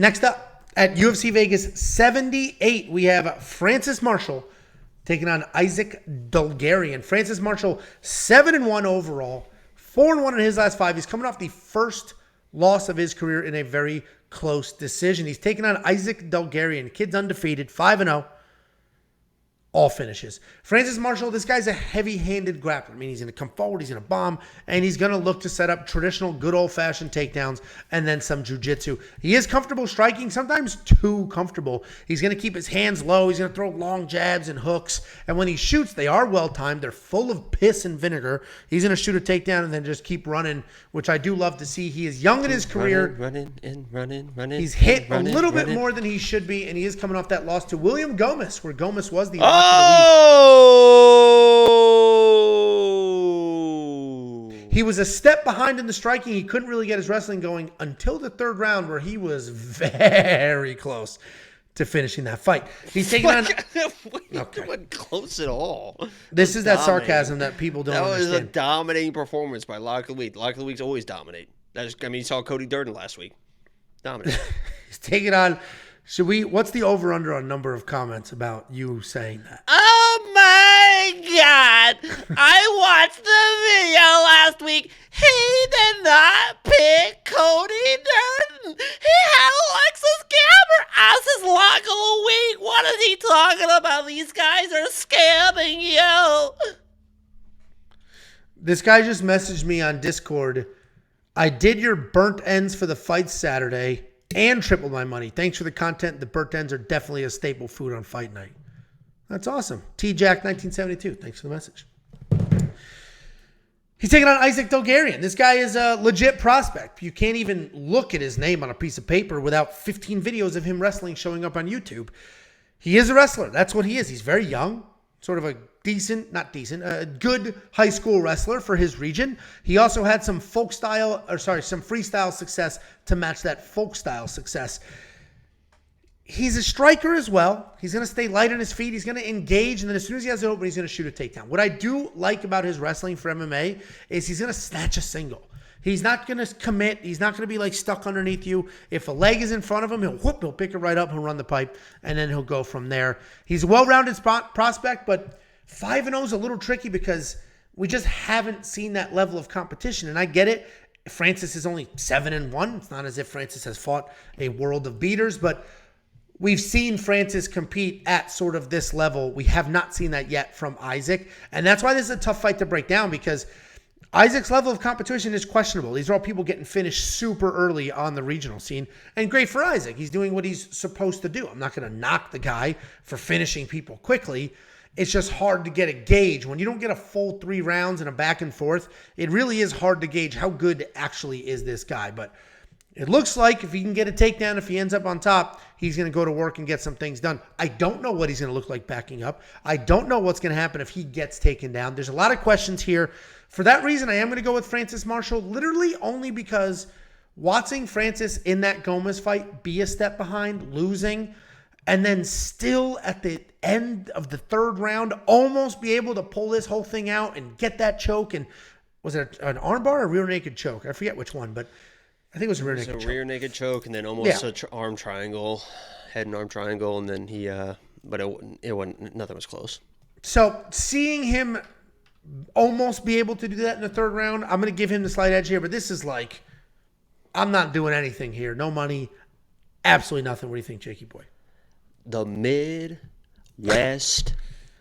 Next up at UFC Vegas 78, we have Francis Marshall taking on Isaac Dulgarian. Francis Marshall, 7-1 overall, 4-1 in his last 5. He's coming off the first loss of his career in a very close decision. He's taking on Isaac Dulgarian. Kid's undefeated, 5-0. All finishes. Francis Marshall, this guy's a heavy-handed grappler. I mean, he's going to come forward, he's going to bomb, and he's going to look to set up traditional, good old-fashioned takedowns and then some jiu-jitsu. He is comfortable striking, sometimes too comfortable. He's going to keep his hands low. He's going to throw long jabs and hooks, and when he shoots, they are well-timed. They're full of piss and vinegar. He's going to shoot a takedown and then just keep running, which I do love to see. He is young in his career. Running. He's hit a little bit more than he should be, and he is coming off that loss to William Gomez, where Gomez was the Oh! He was a step behind in the striking. He couldn't really get his wrestling going until the third round, where he was very close to finishing that fight. He's taking on... Okay. Wasn't close at all. This is that sarcasm that people don't understand. That was a dominating performance by Lock of the Week. Lock of the Weeks always dominate. You saw Cody Durden last week. Dominate. He's taking on... What's the over-under on number of comments about you saying that? Oh my God! I watched the video last week. He did not pick Cody Durden. He had Alexis Gamber as his lock of the week. What is he talking about? These guys are scamming you. This guy just messaged me on Discord. I did your burnt ends for the fight Saturday and tripled my money. Thanks for the content. The burnt ends are definitely a staple food on fight night. That's awesome. T-Jack 1972. Thanks for the message. He's taking on Isaac Dulgarian. This guy is a legit prospect. You can't even look at his name on a piece of paper without 15 videos of him wrestling showing up on YouTube. He is a wrestler. That's what he is. He's very young. Sort of a a good high school wrestler for his region. He also had some some freestyle success to match that folk style success. He's a striker as well. He's going to stay light on his feet. He's going to engage, and then as soon as he has it open, he's going to shoot a takedown. What I do like about his wrestling for MMA is he's going to snatch a single. He's not going to commit. He's not going to be like stuck underneath you. If a leg is in front of him, he'll pick it right up, he'll run the pipe, and then he'll go from there. He's a well-rounded prospect, but 5-0 is a little tricky because we just haven't seen that level of competition. And I get it. Francis is only 7-1. It's not as if Francis has fought a world of beaters, but we've seen Francis compete at sort of this level. We have not seen that yet from Isaac. And that's why this is a tough fight to break down, because Isaac's level of competition is questionable. These are all people getting finished super early on the regional scene. And great for Isaac. He's doing what he's supposed to do. I'm not going to knock the guy for finishing people quickly. It's just hard to get a gauge. When you don't get a full 3 rounds and a back and forth, it really is hard to gauge how good actually is this guy. But it looks like if he can get a takedown, if he ends up on top, he's going to go to work and get some things done. I don't know what he's going to look like backing up. I don't know what's going to happen if he gets taken down. There's a lot of questions here. For that reason, I am going to go with Francis Marshall, literally only because watching Francis in that Gomez fight be a step behind, losing, and then still at the end of the third round, almost be able to pull this whole thing out and get that choke. And was it an armbar or a rear naked choke? I forget which one, but I think it was a rear naked choke. Rear naked choke, and then almost an arm triangle, head and arm triangle, and then he, but it wasn't, nothing was close. So seeing him almost be able to do that in the third round, I'm going to give him the slight edge here, but this is like, I'm not doing anything here. No money, absolutely nothing. What do you think, Jakey boy? The Midwest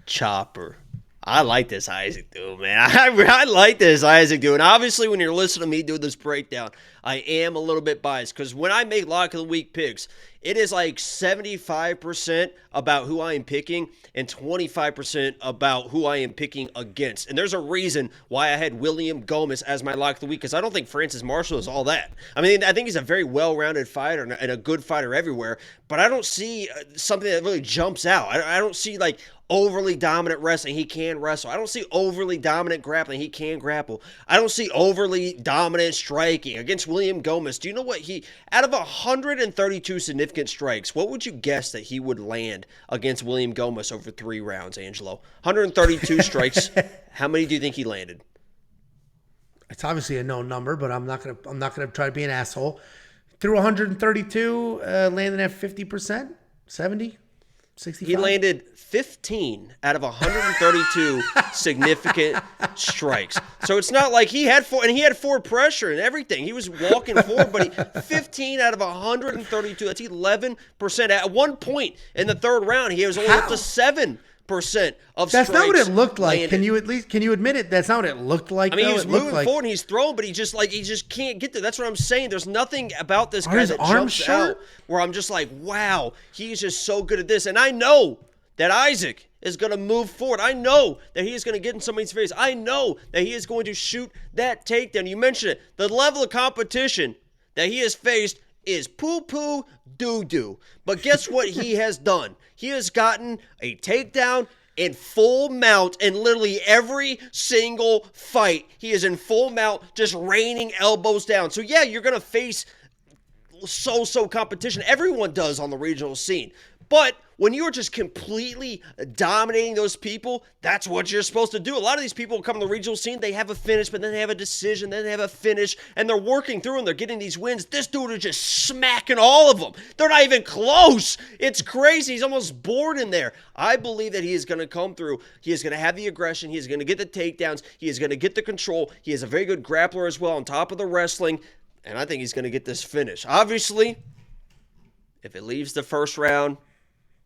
Chopper. I like this Isaac dude, man. I like this Isaac dude. And obviously, when you're listening to me do this breakdown, I am a little bit biased because when I make Lock of the Week picks, it is like 75% about who I am picking and 25% about who I am picking against. And there's a reason why I had William Gomez as my Lock of the Week, because I don't think Francis Marshall is all that. I mean, I think he's a very well-rounded fighter and a good fighter everywhere, but I don't see something that really jumps out. I don't see like overly dominant wrestling. He can wrestle. I don't see overly dominant grappling. He can grapple. I don't see overly dominant striking against William Gomez. Do you know what out of 132 significant strikes, what would you guess that he would land against William Gomez over 3 rounds, Angelo? 132 strikes. How many do you think he landed? It's obviously a known number, but I'm not gonna try to be an asshole. through 132, landing at 50%, 70, 65. He landed 15 out of 132 significant strikes. So it's not like he had four, and he had forward pressure and everything. He was walking forward, but 15 out of 132. That's 11%. At one point in the third round, he was only up to 7% of That's strikes. not what it looked like. Landed. Can you admit it? That's not what it looked like. I mean, though. he was It looked moving forward and he's throwing, but he just can't get there. That's what I'm saying. There's nothing about this guy his that arms jumps short? out where I'm just like, wow, he's just so good at this. And I know that Isaac is going to move forward. I know that he is going to get in somebody's face. I know that he is going to shoot that takedown. You mentioned it. The level of competition that he has faced is poo-poo doo-doo. But guess what he has done? He has gotten a takedown in full mount in literally every single fight. He is in full mount, just raining elbows down. So yeah, you're going to face so competition. Everyone does on the regional scene. But when you're just completely dominating those people, that's what you're supposed to do. A lot of these people come to the regional scene, they have a finish, but then they have a decision, then they have a finish, and they're working through and they're getting these wins. This dude is just smacking all of them. They're not even close. It's crazy. He's almost bored in there. I believe that he is going to come through. He is going to have the aggression. He is going to get the takedowns. He is going to get the control. He is a very good grappler as well on top of the wrestling, and I think he's going to get this finish. Obviously, if it leaves the first round,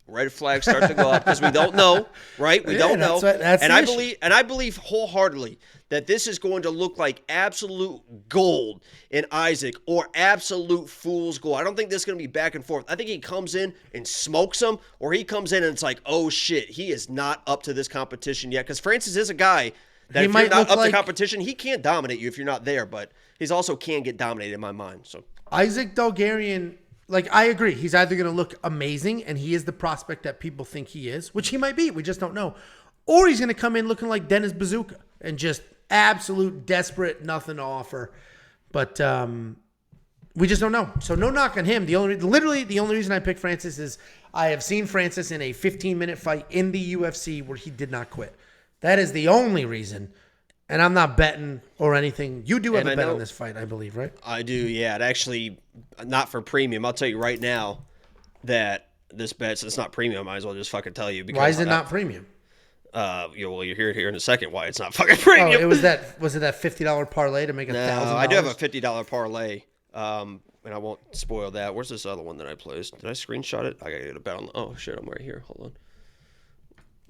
red flags start to go up because we don't know, right? We don't know. I believe wholeheartedly that this is going to look like absolute gold in Isaac or absolute fool's gold. I don't think this is going to be back and forth. I think he comes in and smokes him, or he comes in and it's like, oh shit, he is not up to this competition yet. Because Francis is a guy that if you're not up to competition, he can't dominate you if you're not there, but he's also can get dominated in my mind. So Isaac Dulgarian, like, I agree. He's either going to look amazing, and he is the prospect that people think he is, which he might be. We just don't know. Or he's going to come in looking like Dennis Bazooka and just absolute desperate, nothing to offer. But we just don't know. So no knock on him. The only reason I picked Francis is I have seen Francis in a 15-minute fight in the UFC where he did not quit. That is the only reason. And I'm not betting or anything. You do have a bet on this fight, I believe, right? I do, yeah. It actually, not for premium. I'll tell you right now that this bet, since it's not premium, I might as well just fucking tell you. Because why is it not premium? You'll hear it here in a second why it's not fucking premium. Oh, was it that $50 parlay to make $1,000? I do have a $50 parlay, and I won't spoil that. Where's this other one that I placed? Did I screenshot it? I gotta get a bet on. Oh shit, I'm right here. Hold on.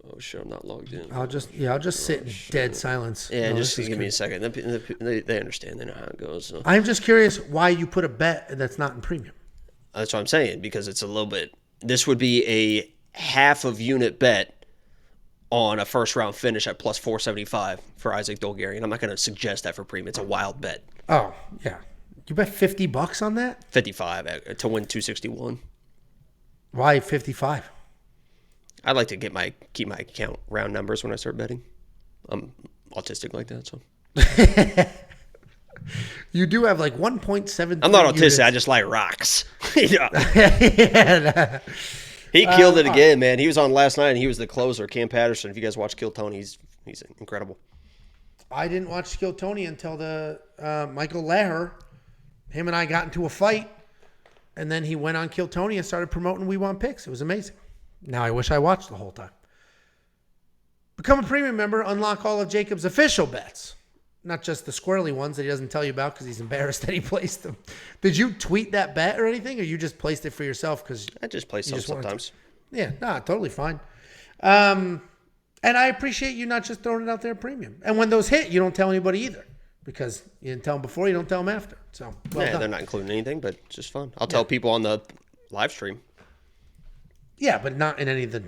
Oh shit, I'm not logged in. I'll just sit in dead silence. Yeah, just give me a second. They understand. They know how it goes. So. I'm just curious why you put a bet that's not in premium. That's what I'm saying, because it's a little bit. This would be a half of unit bet on a first round finish at plus 475 for Isaac Dulgarian. I'm not going to suggest that for premium. It's a wild bet. Oh yeah, you bet $50 on that? 55 to win 261. Why 55? I like to keep my account round numbers when I start betting. I'm autistic like that, so. You do have like 1.7. I'm not autistic. I just like rocks. Yeah. He Yeah, killed it again, man. He was on last night, and he was the closer, Cam Patterson. If you guys watch Kill Tony, he's incredible. I didn't watch Kill Tony until the Michael Leher. Him and I got into a fight, and then he went on Kill Tony and started promoting We Want Picks. It was amazing. Now I wish I watched the whole time. Become a premium member. Unlock all of Jacob's official bets. Not just the squirrely ones that he doesn't tell you about because he's embarrassed that he placed them. Did you tweet that bet or anything, or you just placed it for yourself? Because I just place them sometimes. Yeah, totally fine. And I appreciate you not just throwing it out there premium. And when those hit, you don't tell anybody either. Because you didn't tell them before, you don't tell them after. So, well done. They're not including anything, but it's just fun. I'll tell people on the live stream. Yeah, but not in any of the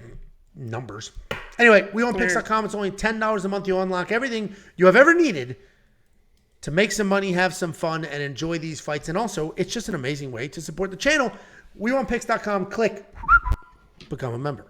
numbers. Anyway, WeWantPicks.com. It's only $10 a month. You'll unlock everything you have ever needed to make some money, have some fun, and enjoy these fights. And also, it's just an amazing way to support the channel. WeWantPicks.com. Click. Become a member.